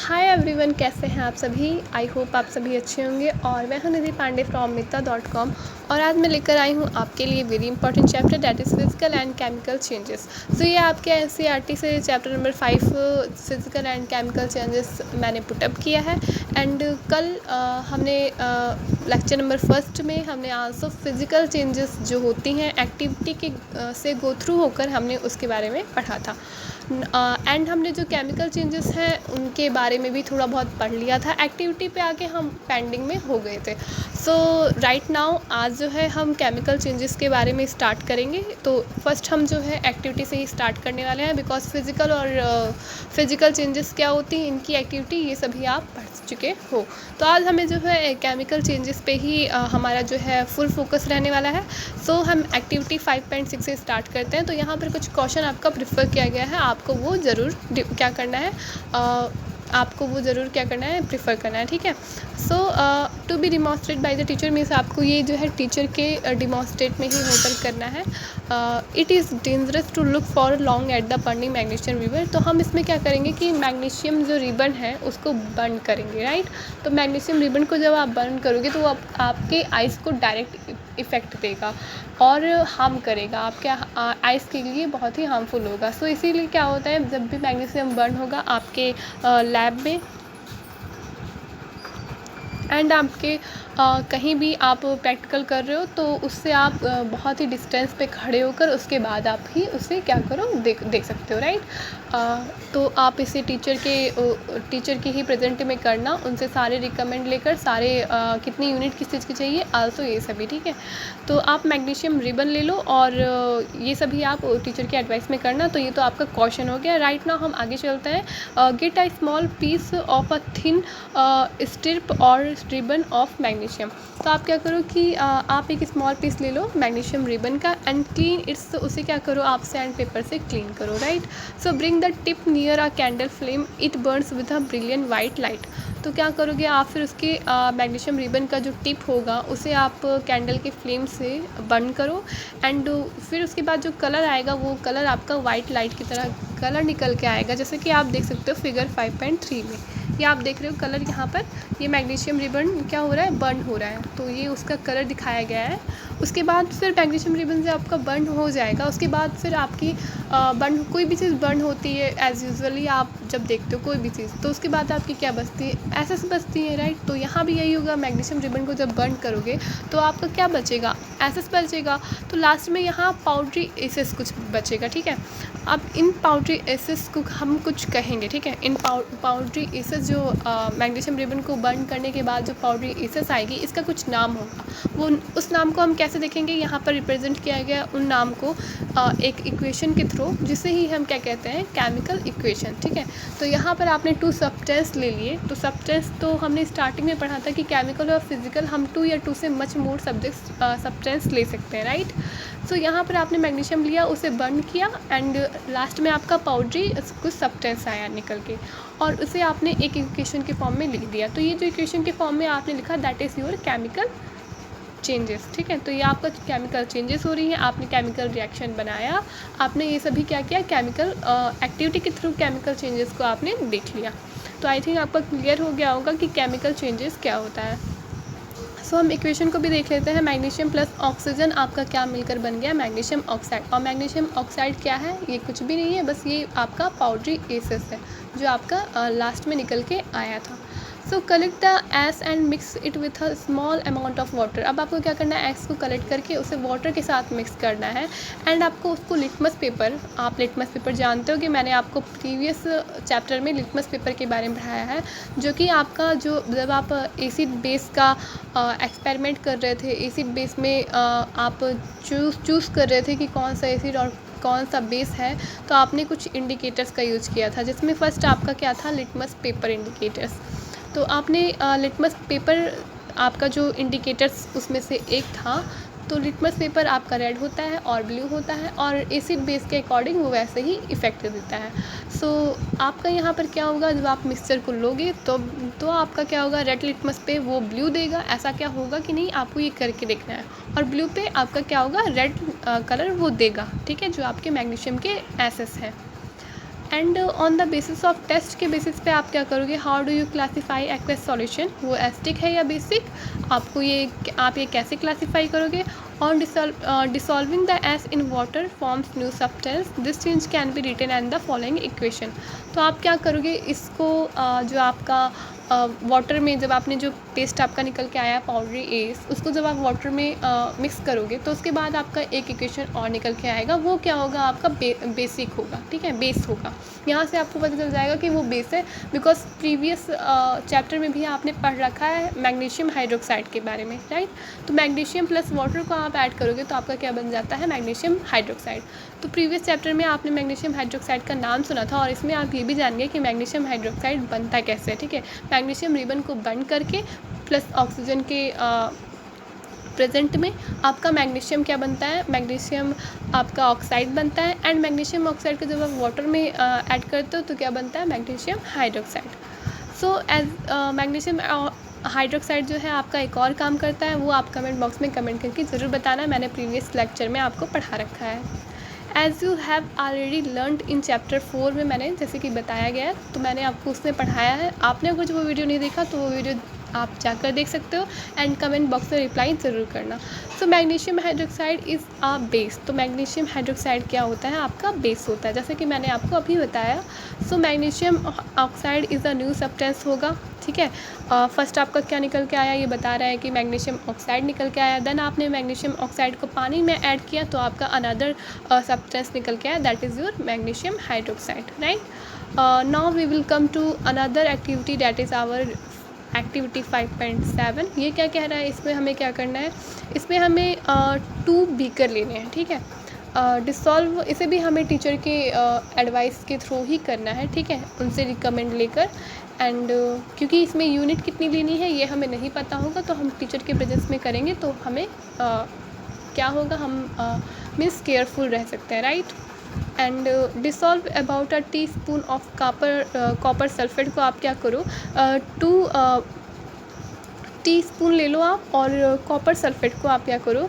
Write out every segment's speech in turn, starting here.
Hi everyone, कैसे हैं आप सभी। आई होप आप सभी अच्छे होंगे। और मैं हूं निधि पांडे फ्रॉम मित्ता.com और आज मैं लेकर आई हूं आपके लिए very important chapter that is physical and chemical changes. So ये आपके एनसीईआरटी से chapter number 5 physical and chemical changes मैंने पुटअप किया है। एंड कल हमने लेक्चर नंबर फर्स्ट में हमने आल्सो फिजिकल चेंजेस जो होती हैं एक्टिविटी के से गो थ्रू होकर हमने उसके बारे में पढ़ा था। एंड हमने जो केमिकल चेंजेस हैं उनके बारे में भी थोड़ा बहुत पढ़ लिया था। एक्टिविटी पे आके हम पेंडिंग में हो गए थे। सो राइट नाउ आज जो है हम केमिकल चेंजेस के बारे में स्टार्ट करेंगे। तो फर्स्ट हम जो है एक्टिविटी से ही स्टार्ट करने वाले हैं, बिकॉज फिज़िकल और फिज़िकल चेंजेस क्या होती हैं, इनकी एक्टिविटी ये सभी आप पढ़ चुके हो। तो आज हमें जो है केमिकल चेंजेस पे ही हमारा जो है फुल फोकस रहने वाला है। सो हम एक्टिविटी 5.6 से स्टार्ट करते हैं। तो यहाँ पर कुछ क्वेश्चन आपका प्रेफर किया गया है, आपको वो ज़रूर क्या करना है, प्रेफर करना है, ठीक है। So to be demonstrate by the teacher means आपको ये जो है टीचर के डिमॉन्स्ट्रेट में ही होकर करना है। It is dangerous to look for long at the burning magnesium ribbon. तो हम इसमें क्या करेंगे कि मैग्नीशियम जो रिबन है उसको बर्न करेंगे, राइट। तो मैग्नीशियम रिबन को जब आप बर्न करोगे तो वो आपके आइज़ को डायरेक्ट इफ़ेक्ट देगा और हार्म करेगा, आपके आइज़ के लिए बहुत ही हार्मफुल होगा। सो इसीलिए क्या होता है, जब भी मैग्नीशियम बर्न होगा आपके लैब में एंड आपके कहीं भी आप प्रैक्टिकल कर रहे हो तो उससे आप बहुत ही डिस्टेंस पे खड़े होकर उसके बाद आप ही उसे क्या करो देख सकते हो, राइट। तो आप इसे टीचर के ही प्रेजेंट में करना, उनसे सारे रिकमेंड लेकर सारे कितनी यूनिट किस चीज़ की चाहिए आल्सो ये सभी, ठीक है। तो आप मैग्नीशियम रिबन ले लो और ये सभी आप टीचर के एडवाइस में करना। तो ये तो आपका क्वेश्चन हो गया। राइट नाउ हम आगे चलते हैं। Get a small piece of a thin strip और रिबन ऑफ मैग्नीशियम। तो आप क्या करो कि आप एक स्मॉल पीस ले लो मैग्नीशियम रिबन का एंड क्लीन इट्स, उसे क्या करो आप सैंड पेपर से क्लीन करो, right. So bring the tip near a candle flame, it Burns with a brilliant white light. तो क्या करोगे आप, फिर उसके मैग्नीशियम रिबन का जो टिप होगा उसे आप कैंडल के फ्लेम से बर्न करो एंड फिर उसके बाद जो कलर आएगा वो कलर आपका वाइट लाइट की तरह कलर निकल के आएगा, जैसे कि आप देख सकते हो फिगर 5.3 में। ये आप देख रहे हो कलर, यहाँ पर ये मैग्नीशियम रिबन क्या हो रहा है, बर्न हो रहा है। तो ये उसका कलर दिखाया गया है। उसके बाद फिर मैग्नीशियम रिबन से आपका बर्न हो जाएगा। उसके बाद फिर आपकी बर्न, कोई भी चीज़ बर्न होती है एज़ यूजुअली आप जब देखते हो कोई भी चीज़, तो उसके बाद आपकी क्या बचती है, एसेस बचती है, राइट। तो यहाँ भी यही होगा, मैग्नीशियम रिबन को जब बर्न करोगे तो आपका क्या बचेगा, एसेस बचेगा। तो लास्ट में यहाँ पाउडरी एसेस कुछ बचेगा, ठीक है। अब इन पाउडरी एसेस को हम कुछ कहेंगे, ठीक है। इन पाउडरी एसेस जो मैग्नीशियम रिबन को बर्न करने के बाद जो पाउडरी एसेस आएगी, इसका कुछ नाम होगा। वो उस नाम को हम कैसे देखेंगे, यहाँ पर रिप्रेजेंट किया गया उन नाम को एक इक्वेशन के थ्रू, जिसे ही हम क्या कहते हैं, केमिकल इक्वेशन, ठीक है। तो यहाँ पर आपने 2 सब्सटेंस ले लिए। तो सब्सटेंस तो हमने स्टार्टिंग में पढ़ा था कि केमिकल और फिजिकल हम 2 या 2 से मच मोर सब्सटेंस ले सकते हैं, राइट। सो यहाँ पर आपने मैग्नीशियम लिया, उसे बर्न किया एंड लास्ट में आपका पाउडरी कुछ सब्सटेंस आया निकल के, और उसे आपने एक इक्वेशन के फॉर्म में लिख दिया। तो ये जो इक्वेशन के फॉर्म में आपने लिखा that is your chemical changes, ठीक है। तो ये आपका केमिकल चेंजेस हो रही हैं, आपने केमिकल रिएक्शन बनाया, आपने ये सभी क्या किया, केमिकल एक्टिविटी के थ्रू केमिकल चेंजेस को आपने देख लिया। तो आई थिंक आपका क्लियर हो गया होगा कि केमिकल चेंजेस क्या होता है। सो हम इक्वेशन को भी देख लेते हैं। मैग्नीशियम प्लस ऑक्सीजन आपका क्या मिलकर बन गया, मैग्नीशियम ऑक्साइड। और मैग्नीशियम ऑक्साइड क्या है, ये कुछ भी नहीं है, बस ये आपका पाउडरी एसेस है जो आपका लास्ट में निकल के आया था। So collect the ash and mix it with a small amount of water. अब आपको क्या करना है, एस को कलेक्ट करके उसे वाटर के साथ मिक्स करना है एंड आपको उसको लिटमस पेपर, आप लिटमस पेपर जानते हो कि मैंने आपको प्रीवियस चैप्टर में लिटमस पेपर के बारे में पढ़ाया है, जो कि आपका जो जब आप एसिड बेस का एक्सपेरिमेंट कर रहे थे, एसिड बेस में आप चूज़ कर रहे थे कि कौन सा एसिड और कौन सा बेस है, तो आपने कुछ इंडिकेटर्स का यूज़ किया था, जिसमें फर्स्ट आपका क्या था, लिटमस पेपर इंडिकेटर्स। तो आपने लिटमस पेपर, आपका जो इंडिकेटर्स उसमें से एक था। तो लिटमस पेपर आपका रेड होता है और ब्लू होता है और एसिड बेस के अकॉर्डिंग वो वैसे ही इफ़ेक्ट देता है। सो आपका यहाँ पर क्या होगा, जब आप मिक्सचर को लोगे तो आपका क्या होगा, रेड लिटमस पे वो ब्लू देगा, ऐसा क्या होगा कि नहीं, आपको ये करके देखना है। और ब्लू पे आपका क्या होगा, रेड कलर वो देगा, ठीक है, जो आपके मैग्नीशियम के एसेस हैं। And on the basis of test के बेसिस पे आप क्या करोगे, how do you classify aqueous solution, वो एसिडिक है या बेसिक, आपको आप ये कैसे क्लासीफाई करोगे। On dissolving the ash in water forms new substance, this change can be written and the following equation. तो आप क्या करोगे, इसको जो आपका वाटर में जब आपने जो पेस्ट आपका निकल के आया पाउडरी एस, उसको जब आप वाटर में मिक्स करोगे तो उसके बाद आपका एक इक्वेशन और निकल के आएगा, वो क्या होगा, आपका बेसिक होगा, ठीक है, बेस होगा। यहाँ से आपको पता चल जाएगा कि वो बेस है, बिकॉज प्रीवियस चैप्टर में भी आपने पढ़ रखा है मैग्नीशियम हाइड्रोक्साइड के बारे में, राइट। तो मैग्नीशियम प्लस वाटर को आप ऐड करोगे तो आपका क्या बन जाता है, मैग्नीशियम हाइड्रोक्साइड। तो प्रीवियस चैप्टर में आपने मैग्नीशियम हाइड्रोक्साइड का नाम सुना था, और इसमें आप ये भी जान गए कि मैग्नीशियम हाइड्रोक्साइड बनता कैसे है, ठीक है। मैग्नीशियम रिबन को बंद करके प्लस ऑक्सीजन के प्रेजेंट में आपका मैग्नीशियम क्या बनता है, मैग्नीशियम आपका ऑक्साइड बनता है। एंड मैग्नीशियम ऑक्साइड को जब आप वाटर में ऐड करते हो तो क्या बनता है, magnesium hydroxide. So as magnesium hydroxide जो है आपका एक और काम करता है, वो आप कमेंट बॉक्स में कमेंट करके ज़रूर बताना, मैंने प्रीवियस लेक्चर में आपको पढ़ा रखा है। As you have already learned in chapter 4 में मैंने जैसे कि बताया गया है, तो मैंने आपको उसमें पढ़ाया है। आपने अगर जो वो वीडियो नहीं देखा तो वो वीडियो आप जाकर देख सकते हो, एंड कमेंट बॉक्स में रिप्लाई ज़रूर करना। So magnesium hydroxide is a base, तो मैग्नीशियम हाइड्रोक्साइड क्या होता है, आपका बेस होता है, जैसे कि मैंने आपको अभी बताया। So magnesium oxide is a new substance होगा, ठीक है। फर्स्ट आपका क्या निकल के आया, ये बता रहा है कि मैग्नीशियम ऑक्साइड निकल के आया, देन आपने मैग्नीशियम ऑक्साइड को पानी में ऐड किया तो आपका अनदर सब्सटेंस निकल के आया, that is your magnesium hydroxide, right. Now we will come to another activity, that is our activity 5.7। ये क्या कह रहा है, इसमें हमें क्या करना है, इसमें हमें 2 बीकर लेने हैं, ठीक है। डिसॉल्व, इसे भी हमें टीचर के एडवाइस के थ्रू ही करना है, ठीक है, उनसे रिकमेंड लेकर। एंड क्योंकि इसमें यूनिट कितनी लेनी है ये हमें नहीं पता होगा, तो हम टीचर के प्रेजेंस में करेंगे तो हमें क्या होगा, हम मीन्स केयरफुल रह सकते हैं, right. And dissolve about a teaspoon of copper sulphate को आप क्या करो, 2 टीस्पून ले लो आप, और कॉपर सल्फेट को आप क्या करो,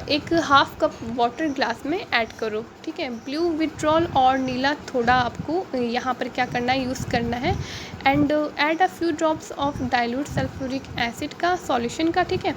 एक हाफ कप वाटर ग्लास में ऐड करो, ठीक है। ब्लू विट्रॉल और नीला थोड़ा आपको यहाँ पर क्या करना है, यूज़ करना है। And add a few drops of dilute sulphuric acid का सॉल्यूशन का, ठीक है।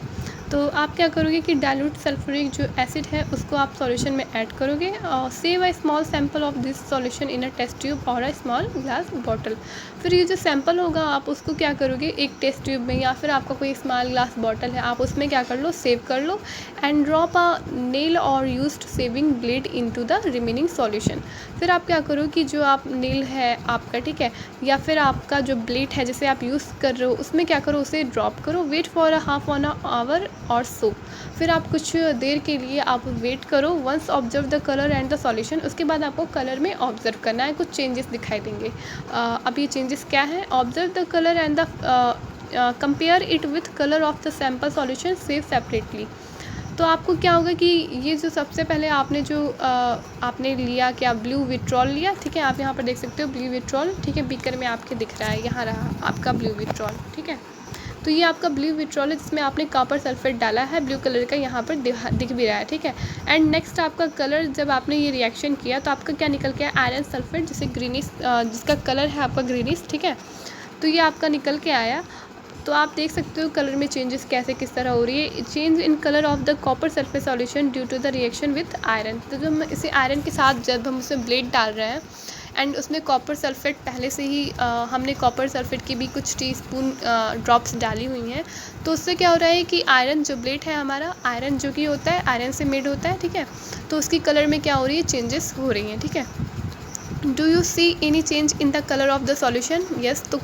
तो आप क्या करोगे कि डाइल्यूट सल्फ्यूरिक जो एसिड है उसको आप सॉल्यूशन में ऐड करोगे, save a small sample of this solution in a test tube और अ स्मॉल ग्लास बॉटल। फिर ये जो सैंपल होगा आप उसको क्या करोगे, एक टेस्ट ट्यूब में या फिर आपका कोई स्मॉल ग्लास बॉटल है आप उसमें क्या कर लो, सेव कर लो। एंड ड्रॉप अ नेल और used saving blade into the remaining solution. फिर आप क्या करो कि जो आप नेल है आपका, ठीक है, या फिर आपका जो ब्लेड है जिसे आप यूज़ कर रहे हो उसमें क्या करो, उसे ड्रॉप करो। Wait for a half an hour और सो, फिर आप कुछ देर के लिए आप वेट करो। Once observe the colour and the solution, उसके बाद आपको कलर में ऑब्जर्व करना है, कुछ चेंजेस दिखाई देंगे। अब ये चेंजेस क्या है, observe the colour and the compare it with colour of the sample solution save separately. तो आपको क्या होगा कि ये जो सबसे पहले आपने जो आपने लिया क्या, ब्लू विट्रॉल लिया, ठीक है, आप यहाँ पर देख सकते हो ब्लू विट्रॉल, ठीक है, बीकर में आपके दिख रहा है, यहाँ रहा आपका ब्लू विट्रॉल, ठीक है। तो ये आपका ब्लू विट्रॉल है जिसमें आपने कॉपर सल्फेट डाला है, ब्लू कलर का यहाँ पर दिख भी रहा है, ठीक है। एंड नेक्स्ट आपका कलर, जब आपने ये रिएक्शन किया तो आपका क्या निकल के आया, आयरन सल्फेट, जिसे ग्रीनिश, जिसका कलर है आपका ग्रीनिश, ठीक है। तो ये आपका निकल के आया। तो आप देख सकते हो कलर में चेंजेस कैसे किस तरह हो रही है, change in colour of the copper sulphate solution due to the reaction with iron. तो जब हम इसे आयरन के साथ जब हम उसमें ब्लेड डाल रहे हैं एंड उसमें कॉपर सल्फेट पहले से ही हमने कॉपर सल्फेट की भी कुछ टीस्पून ड्रॉप्स डाली हुई हैं, तो उससे क्या हो रहा है कि आयरन जो ब्लेड है हमारा, आयरन जो कि होता है आयरन से मेड होता है, ठीक है, तो उसकी कलर में क्या हो रही है, चेंजेस हो रही हैं, ठीक है। Do you see any change in the colour of the solution, yes, तो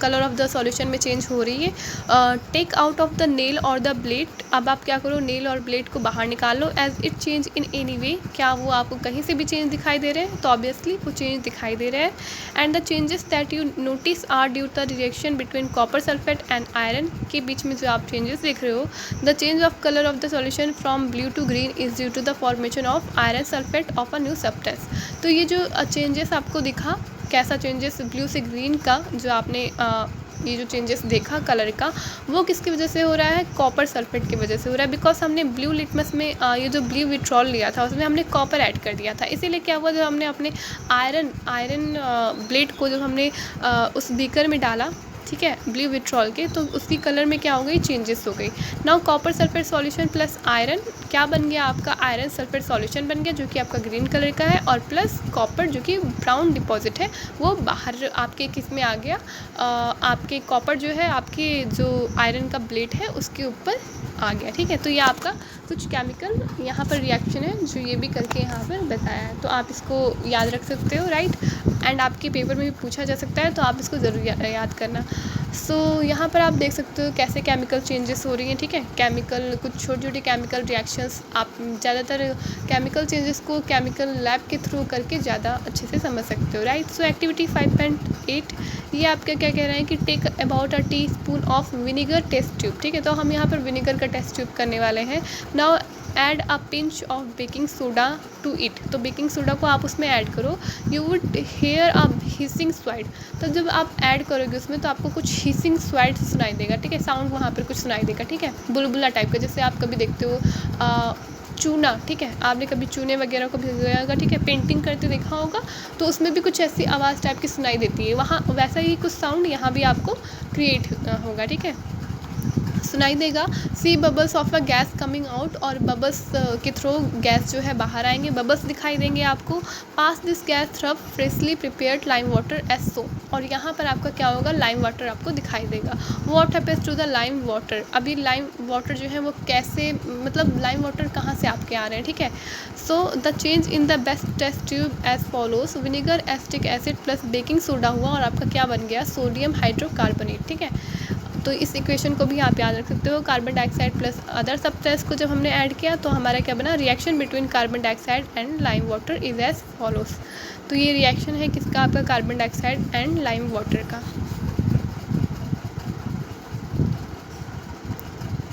कलर ऑफ द सॉल्यूशन में चेंज हो रही है। Take out of the nail और द ब्लेड, अब आप क्या करो, नेल और ब्लेड को बाहर निकालो। As it change in any way, क्या वो आपको कहीं से भी चेंज दिखाई दे रहे हैं, तो ऑब्वियसली वो चेंज दिखाई दे रहे हैं। And the changes that you notice are due the reaction between copper sulphate and iron, के बीच में जो आप चेंजेस देख रहे हो, the change of colour of the solution from blue to green is due to the formation of iron sulphate of a new substance. तो ये जो चेंजेस आपको दिखा, कैसा चेंजेस, ब्लू से ग्रीन का जो आपने ये जो चेंजेस देखा कलर का, वो किसकी वजह से हो रहा है, कॉपर सल्फेट की वजह से हो रहा है। बिकॉज हमने ब्लू लिटमस में ये जो ब्लू विट्रॉल लिया था उसमें हमने कॉपर ऐड कर दिया था। इसीलिए क्या हुआ, जब हमने अपने आयरन ब्लेड को जब हमने उस बीकर में डाला, ठीक है, ब्लू विट्रॉल के, तो उसकी कलर में क्या हो गई, चेंजेस हो गई। Now copper sulphate solution plus iron क्या बन गया आपका, आयरन सल्फेट सॉल्यूशन बन गया, जो कि आपका ग्रीन कलर का है, और प्लस कॉपर जो कि ब्राउन डिपॉजिट है वो बाहर आपके किस में आ गया, आपके कॉपर जो है आपके जो आयरन का ब्लेड है उसके ऊपर आ गया। ठीक है, तो ये आपका कुछ केमिकल यहाँ पर रिएक्शन है जो ये भी करके यहाँ पर बताया है। तो आप इसको याद रख सकते हो, राइट। एंड आपके पेपर में भी पूछा जा सकता है, तो आप इसको ज़रूर याद करना। सो यहाँ पर आप देख सकते हो कैसे केमिकल चेंजेस हो रही हैं। ठीक है, केमिकल कुछ छोटी छोटी केमिकल रिएक्शंस, आप ज़्यादातर केमिकल चेंजेस को केमिकल लैब के थ्रू करके ज़्यादा अच्छे से समझ सकते हो, राइट। सो एक्टिविटी 5.8 ये आपका क्या कह रहा है कि take about a teaspoon of vinegar test tube. ठीक है, तो हम यहाँ पर विनेगर का टेस्ट ट्यूब करने वाले हैं। Now add a pinch of baking soda to it. तो बेकिंग सोडा को आप उसमें ऐड करो। You would hear a hissing sound. तो जब आप ऐड करोगे उसमें तो आपको कुछ हिसिंग स्वाइड सुनाई देगा। ठीक है, साउंड वहाँ पर कुछ सुनाई देगा। ठीक है, बुलबुला टाइप का, जैसे आप कभी देखते हो चूना। ठीक है, आपने कभी चूने वगैरह को भिगोया होगा, ठीक है, पेंटिंग करते देखा होगा, तो उसमें भी कुछ ऐसी आवाज़ टाइप की सुनाई देती है, वहाँ वैसा ही कुछ साउंड यहाँ भी आपको क्रिएट होगा। ठीक है, सुनाई देगा। See bubbles of a gas coming out, और बबल्स के थ्रू गैस जो है बाहर आएंगे, बबल्स दिखाई देंगे आपको। Pass this gas through freshly prepared lime water as so, और यहाँ पर आपका क्या होगा, लाइम वाटर आपको दिखाई देगा। What happens to the lime water, अभी लाइम वाटर जो है वो कैसे, मतलब लाइम वाटर कहाँ से आपके आ रहे हैं। ठीक है, so the change in the best test tube as follows, vinegar acetic acid plus baking soda हुआ, और आपका क्या बन गया, सोडियम हाइड्रोकार्बोनेट। ठीक है, तो इस इक्वेशन को भी आप याद रख सकते हो। Carbon dioxide plus other substance को जब हमने ऐड किया तो हमारा क्या बना, reaction between carbon dioxide and lime water is as follows. तो ये रिएक्शन है किसका, आपका carbon dioxide and lime water का।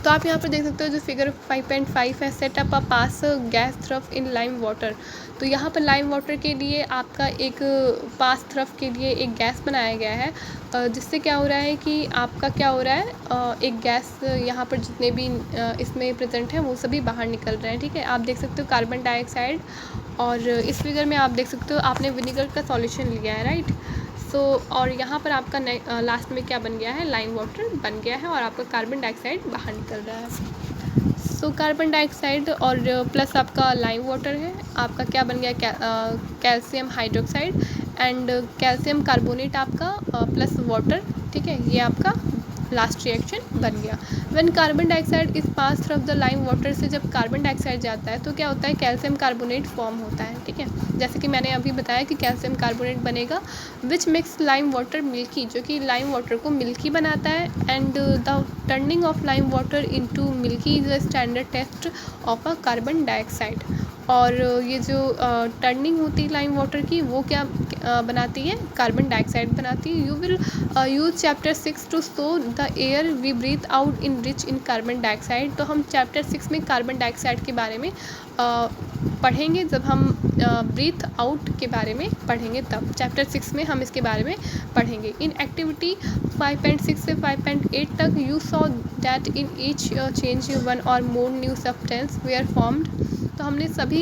तो आप यहाँ पर देख सकते हो जो फिगर 5.5 है, set up a pass gas through in lime water. तो यहाँ पर लाइम वाटर के लिए आपका एक पास थ्रफ के लिए एक गैस बनाया गया है, जिससे क्या हो रहा है कि आपका क्या हो रहा है, एक गैस यहाँ पर जितने भी इसमें प्रेजेंट हैं वो सभी बाहर निकल रहे हैं। ठीक है, आप देख सकते हो कार्बन डाइऑक्साइड, और इस फिगर में आप देख सकते हो आपने विनेगर का सॉल्यूशन लिया है, राइट। सो और यहाँ पर आपका लास्ट में क्या बन गया है, लाइम वाटर बन गया है, और आपका कार्बन डाइऑक्साइड बाहर निकल रहा है। सो कार्बन डाइऑक्साइड और प्लस आपका लाइम वाटर है, आपका क्या बन गया, calcium hydroxide and calcium carbonate आपका प्लस वाटर। ठीक है, ये आपका लास्ट रिएक्शन बन गया। When carbon dioxide is pass through the lime water, से जब कार्बन डाइऑक्साइड जाता है तो क्या होता है, कैल्शियम कार्बोनेट फॉर्म होता है। ठीक है, जैसे कि मैंने अभी बताया कि कैल्शियम कार्बोनेट बनेगा, which makes lime water milky, जो कि लाइम वाटर को मिल्की बनाता है। And the turning of lime water into milky is the standard test of a carbon dioxide. और ये जो टर्निंग होती है लाइम वाटर की, वो क्या बनाती है, कार्बन डाइऑक्साइड बनाती है। You will use chapter 6 to show the air we breathe out in rich in carbon dioxide. तो हम चैप्टर 6 में कार्बन डाइऑक्साइड के बारे में पढ़ेंगे, जब हम ब्रीथ आउट के बारे में पढ़ेंगे तब चैप्टर 6 में हम इसके बारे में पढ़ेंगे। इन एक्टिविटी 5.6 से 5.8 तक you saw that in each change one or more new substance were formed. तो हमने सभी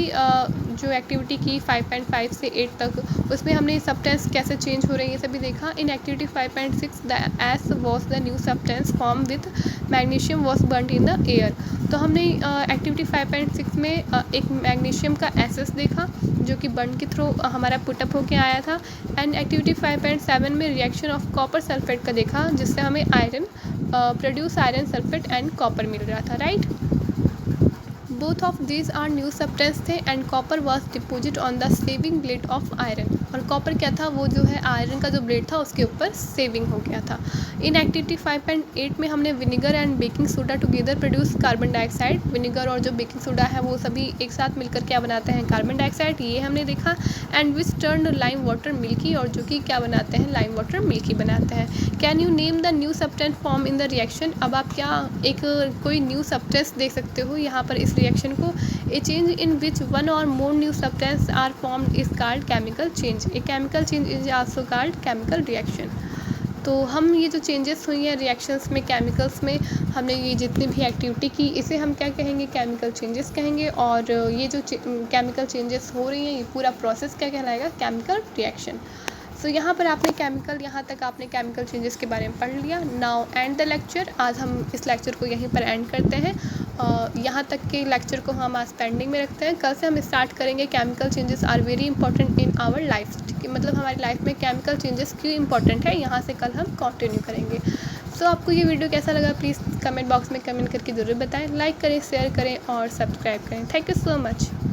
जो एक्टिविटी की 5.5 से 8 तक, उसमें हमने सब्सटेंस कैसे चेंज हो रही है ये सभी देखा। In activity 5.6 the S was the new substance form with magnesium was burned in the air. तो हमने एक्टिविटी 5.6 में एक मैग्नीशियम का एसेस देखा जो कि बर्न के थ्रू हमारा पुटअप होके आया था। एंड एक्टिविटी 5.7 में रिएक्शन ऑफ कॉपर सल्फेट का देखा, जिससे हमें iron produce iron sulphate and copper मिल रहा था, right. Both of these are new substance थे and copper was deposit on the shaving blade of iron. और कॉपर क्या था, वो जो है आयरन का जो ब्लेड था उसके ऊपर सेविंग हो गया था। इन एक्टिविटी 5.8 में हमने vinegar and baking soda together produce carbon dioxide. Vinegar और जो बेकिंग सोडा है वो सभी एक साथ मिलकर क्या बनाते हैं, कार्बन डाइऑक्साइड, ये हमने देखा। And which turn lime water milky, और जो कि क्या बनाते हैं, लाइम वाटर मिल्की बनाते हैं। Can you name the new substance form in the reaction. अब आप क्या एक कोई न्यू सब्सटेंस देख सकते हो यहाँ पर इस रिएक्शन को। ए change in which one or more new substance are formed is called chemical change. A chemical change is also called chemical reaction. तो हम ये जो चेंजेस हुई हैं रिएक्शंस में, केमिकल्स में, हमने ये जितनी भी एक्टिविटी की, इसे हम क्या कहेंगे, केमिकल चेंजेस कहेंगे। और ये जो केमिकल चेंजेस हो रही हैं, ये पूरा प्रोसेस क्या कहलाएगा, केमिकल रिएक्शन। सो यहाँ पर आपने यहाँ तक आपने केमिकल चेंजेस के बारे में पढ़ लिया। नाउ एंड द लेक्चर, आज हम इस लेक्चर को यहीं पर एंड करते हैं। यहाँ तक के लेक्चर को हम आज पेंडिंग में रखते हैं। कल से हम स्टार्ट करेंगे chemical changes are very important in our life, ठीक है, मतलब हमारी लाइफ में केमिकल चेंजेस क्यों इंपॉर्टेंट है, यहाँ से कल हम कंटिन्यू करेंगे। सो आपको ये वीडियो कैसा लगा, प्लीज़ कमेंट बॉक्स में कमेंट करके ज़रूर बताएं। लाइक करें, शेयर करें और सब्सक्राइब करें। Thank you so much.